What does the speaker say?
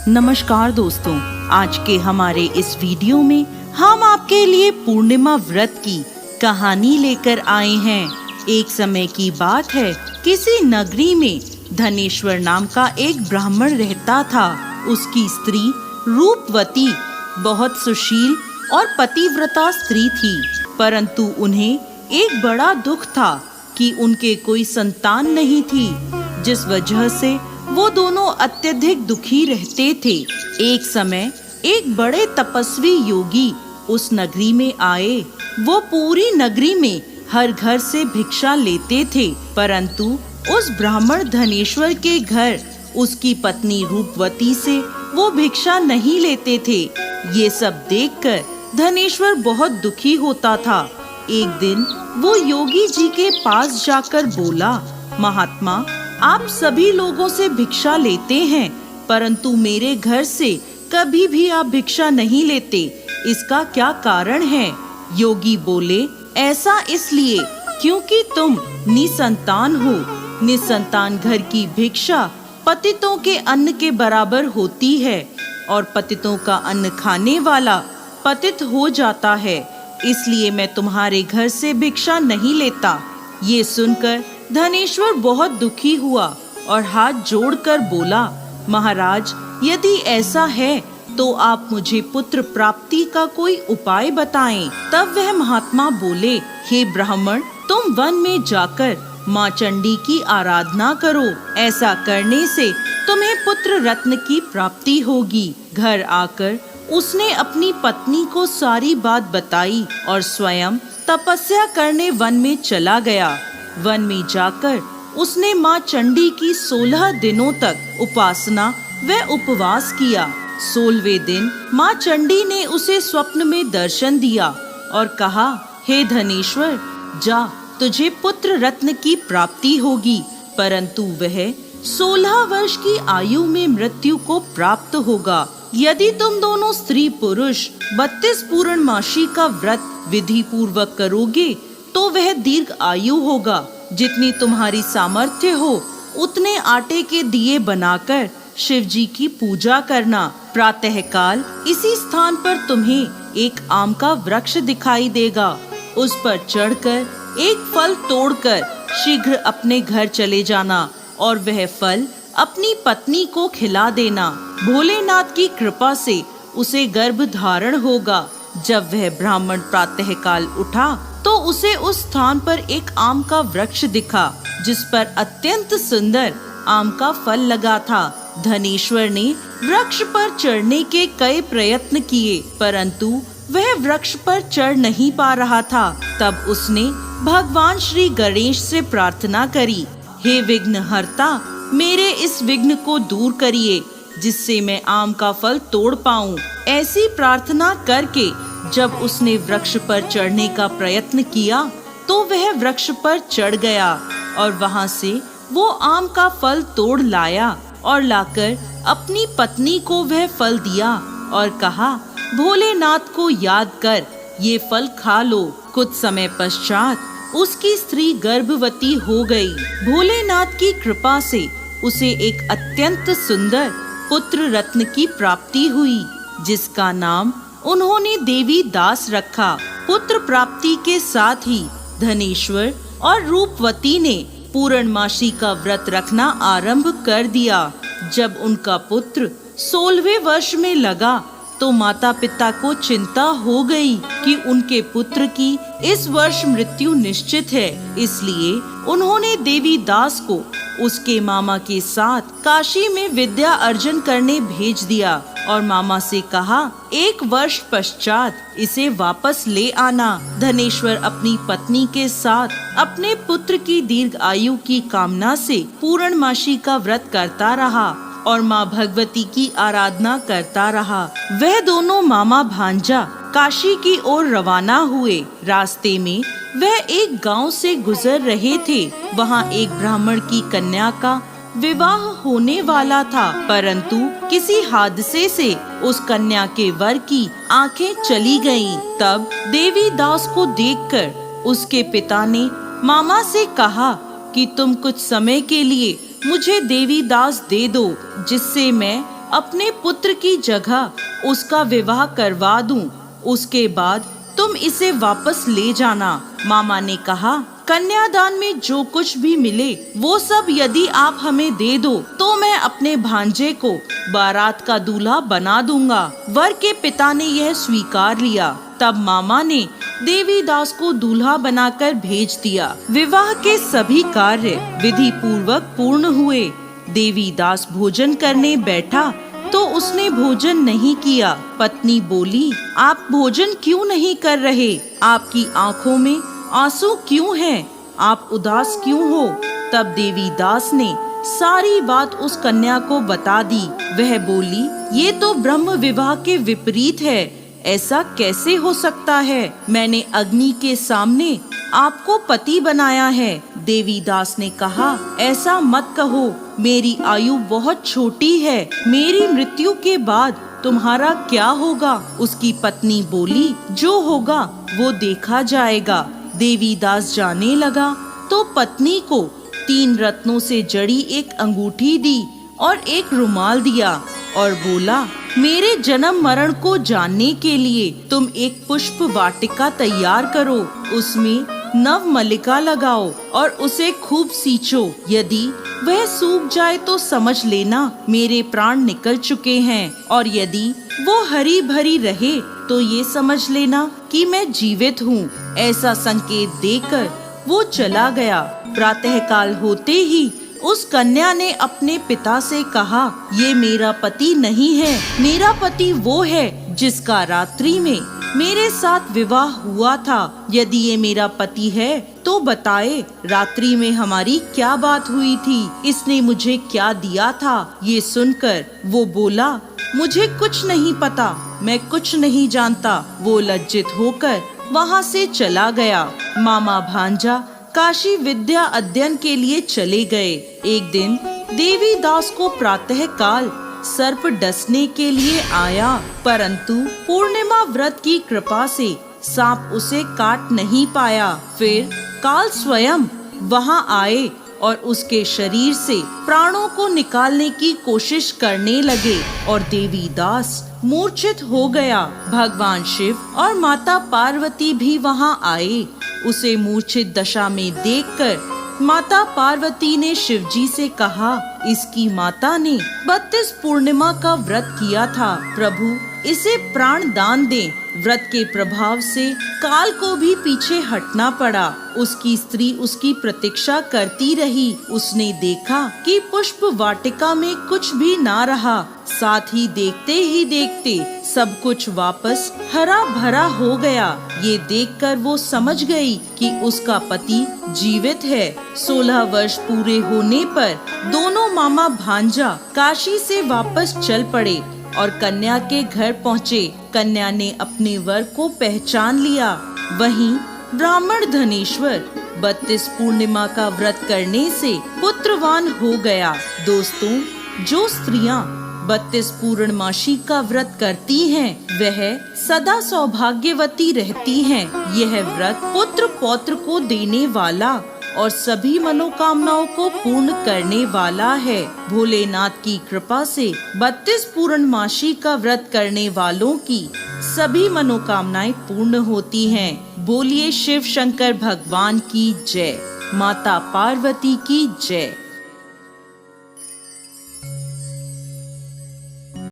नमस्कार दोस्तों, आज के हमारे इस वीडियो में हम आपके लिए पूर्णिमा व्रत की कहानी लेकर आए हैं। एक समय की बात है, किसी नगरी में धनेश्वर नाम का एक ब्राह्मण रहता था। उसकी स्त्री रूपवती बहुत सुशील और पतिव्रता स्त्री थी, परंतु उन्हें एक बड़ा दुख था कि उनके कोई संतान नहीं थी, जिस वजह से वो दोनों अत्यधिक दुखी रहते थे। एक समय एक बड़े तपस्वी योगी उस नगरी में आए। वो पूरी नगरी में हर घर से भिक्षा लेते थे, परंतु उस ब्राह्मण धनेश्वर के घर उसकी पत्नी रूपवती से वो भिक्षा नहीं लेते थे। ये सब देखकर धनेश्वर बहुत दुखी होता था। एक दिन वो योगी जी के पास जाकर बोला, महात्मा, आप सभी लोगों से भिक्षा लेते हैं, परंतु मेरे घर से कभी भी आप भिक्षा नहीं लेते, इसका क्या कारण है? योगी बोले, ऐसा इसलिए क्योंकि तुम निसंतान हो। निसंतान घर की भिक्षा पतितों के अन्न के बराबर होती है और पतितों का अन्न खाने वाला पतित हो जाता है, इसलिए मैं तुम्हारे घर से भिक्षा नहीं लेता। ये सुनकर धनेश्वर बहुत दुखी हुआ और हाथ जोड़कर बोला, महाराज, यदि ऐसा है तो आप मुझे पुत्र प्राप्ति का कोई उपाय बताएं। तब वह महात्मा बोले, हे ब्राह्मण, तुम वन में जाकर माँ चंडी की आराधना करो। ऐसा करने से तुम्हें पुत्र रत्न की प्राप्ति होगी। घर आकर उसने अपनी पत्नी को सारी बात बताई और स्वयं तपस्या करने वन में चला गया। वन में जाकर उसने माँ चंडी की 16 दिनों तक उपासना व उपवास किया। 16वें दिन माँ चंडी ने उसे स्वप्न में दर्शन दिया और कहा, हे धनेश्वर, जा, तुझे पुत्र रत्न की प्राप्ति होगी, परंतु वह 16 वर्ष की आयु में मृत्यु को प्राप्त होगा। यदि तुम दोनों स्त्री पुरुष 32 पूर्णमासी का व्रत विधि पूर्वक करोगे तो वह दीर्घ आयु होगा। जितनी तुम्हारी सामर्थ्य हो उतने आटे के दिए बनाकर शिव जी की पूजा करना। प्रातःकाल इसी स्थान पर तुम्हें एक आम का वृक्ष दिखाई देगा। उस पर चढ़कर एक फल तोड़कर शीघ्र अपने घर चले जाना और वह फल अपनी पत्नी को खिला देना। भोलेनाथ की कृपा से उसे गर्भ धारण होगा। जब वह ब्राह्मण प्रातःकाल उठा तो उसे उस स्थान पर एक आम का वृक्ष दिखा, जिस पर अत्यंत सुंदर आम का फल लगा था। धनेश्वर ने वृक्ष पर चढ़ने के कई प्रयत्न किए, परंतु वह वृक्ष पर चढ़ नहीं पा रहा था। तब उसने भगवान श्री गणेश से प्रार्थना करी, हे विघ्नहर्ता, मेरे इस विघ्न को दूर करिए, जिससे मैं आम का फल तोड़ पाऊं। ऐसी प्रार्थना करके जब उसने वृक्ष पर चढ़ने का प्रयत्न किया तो वह वृक्ष पर चढ़ गया और वहां से वो आम का फल तोड़ लाया और लाकर अपनी पत्नी को वह फल दिया और कहा, भोलेनाथ को याद कर ये फल खा लो। कुछ समय पश्चात उसकी स्त्री गर्भवती हो गई। भोलेनाथ की कृपा से उसे एक अत्यंत सुंदर पुत्र रत्न की प्राप्ति हुई, जिसका नाम उन्होंने देवी दास रखा। पुत्र प्राप्ति के साथ ही धनेश्वर और रूपवती ने पूर्णमासी का व्रत रखना आरंभ कर दिया। जब उनका पुत्र 16वें वर्ष में लगा तो माता पिता को चिंता हो गई कि उनके पुत्र की इस वर्ष मृत्यु निश्चित है। इसलिए उन्होंने देवी दास को उसके मामा के साथ काशी में विद्या अर्जन करने भेज दिया और मामा से कहा, 1 वर्ष पश्चात इसे वापस ले आना। धनेश्वर अपनी पत्नी के साथ अपने पुत्र की दीर्घ आयु की कामना से पूर्णमासी का व्रत करता रहा और माँ भगवती की आराधना करता रहा। वह दोनों मामा भांजा काशी की ओर रवाना हुए। रास्ते में वह एक गांव से गुजर रहे थे। वहां एक ब्राह्मण की कन्या का विवाह होने वाला था, परंतु किसी हादसे से उस कन्या के वर की आंखें चली गईं। तब देवी दास को देखकर उसके पिता ने मामा से कहा कि तुम कुछ समय के लिए मुझे देवी दास दे दो, जिससे मैं अपने पुत्र की जगह उसका विवाह करवा दूं। उसके बाद तुम इसे वापस ले जाना। मामा ने कहा, कन्यादान में जो कुछ भी मिले वो सब यदि आप हमें दे दो तो मैं अपने भांजे को बारात का दूल्हा बना दूंगा। वर के पिता ने यह स्वीकार लिया। तब मामा ने देवीदास को दूल्हा बनाकर भेज दिया। विवाह के सभी कार्य विधि पूर्वक पूर्ण हुए। देवीदास भोजन करने बैठा तो उसने भोजन नहीं किया। पत्नी बोली, आप भोजन क्यों नहीं कर रहे? आपकी आंखों में आंसू क्यों हैं? आप उदास क्यों हो? तब देवीदास ने सारी बात उस कन्या को बता दी। वह बोली, ये तो ब्रह्म विवाह के विपरीत है। ऐसा कैसे हो सकता है? मैंने अग्नि के सामने आपको पति बनाया है। देवीदास ने कहा, ऐसा मत कहो, मेरी आयु बहुत छोटी है। मेरी मृत्यु के बाद तुम्हारा क्या होगा? उसकी पत्नी बोली, जो होगा वो देखा जाएगा। देवीदास जाने लगा तो पत्नी को 3 रत्नों से जड़ी एक अंगूठी दी और एक रुमाल दिया और बोला, मेरे जन्म मरण को जानने के लिए तुम एक पुष्प वाटिका तैयार करो। उसमें नव मल्लिका लगाओ और उसे खूब सींचो। यदि वह सूख जाए तो समझ लेना मेरे प्राण निकल चुके हैं, और यदि वो हरी भरी रहे तो ये समझ लेना कि मैं जीवित हूँ। ऐसा संकेत देकर वो चला गया। प्रातःकाल होते ही उस कन्या ने अपने पिता से कहा, ये मेरा पति नहीं है। मेरा पति वो है जिसका रात्रि में मेरे साथ विवाह हुआ था। यदि ये मेरा पति है तो बताए, रात्रि में हमारी क्या बात हुई थी? इसने मुझे क्या दिया था? ये सुनकर वो बोला, मुझे कुछ नहीं पता, मैं कुछ नहीं जानता। वो लज्जित होकर वहाँ से चला गया। मामा भांजा काशी विद्या अध्ययन के लिए चले गए। एक दिन देवीदास को प्रातः काल सर्प डसने के लिए आया, परंतु पूर्णिमा व्रत की कृपा से सांप उसे काट नहीं पाया। फिर काल स्वयं वहां आए और उसके शरीर से प्राणों को निकालने की कोशिश करने लगे और देवीदास मूर्छित हो गया। भगवान शिव और माता पार्वती भी वहां आए। उसे मूर्छित दशा में देखकर माता पार्वती ने शिवजी से कहा, इसकी माता ने 32 पूर्णिमा का व्रत किया था। प्रभु इसे प्राण दान दे। व्रत के प्रभाव से काल को भी पीछे हटना पड़ा। उसकी स्त्री उसकी प्रतीक्षा करती रही। उसने देखा कि पुष्प वाटिका में कुछ भी ना रहा। साथ ही देखते सब कुछ वापस हरा भरा हो गया। ये देखकर वो समझ गई कि उसका पति जीवित है। 16 वर्ष पूरे होने पर दोनों मामा भांजा काशी से वापस चल पड़े और कन्या के घर पहुँचे। कन्या ने अपने वर को पहचान लिया। वहीं ब्राह्मण धनेश्वर 32 पूर्णिमा का व्रत करने से पुत्रवान हो गया। दोस्तों, जो स्त्रियां 32 पूर्णमासी का व्रत करती हैं, वह सदा सौभाग्यवती रहती हैं। यह व्रत पुत्र पौत्र को देने वाला और सभी मनोकामनाओं को पूर्ण करने वाला है। भोलेनाथ की कृपा से 32 पूर्णमासी का व्रत करने वालों की सभी मनोकामनाएं पूर्ण होती हैं। बोलिए शिव शंकर भगवान की जय। माता पार्वती की जय।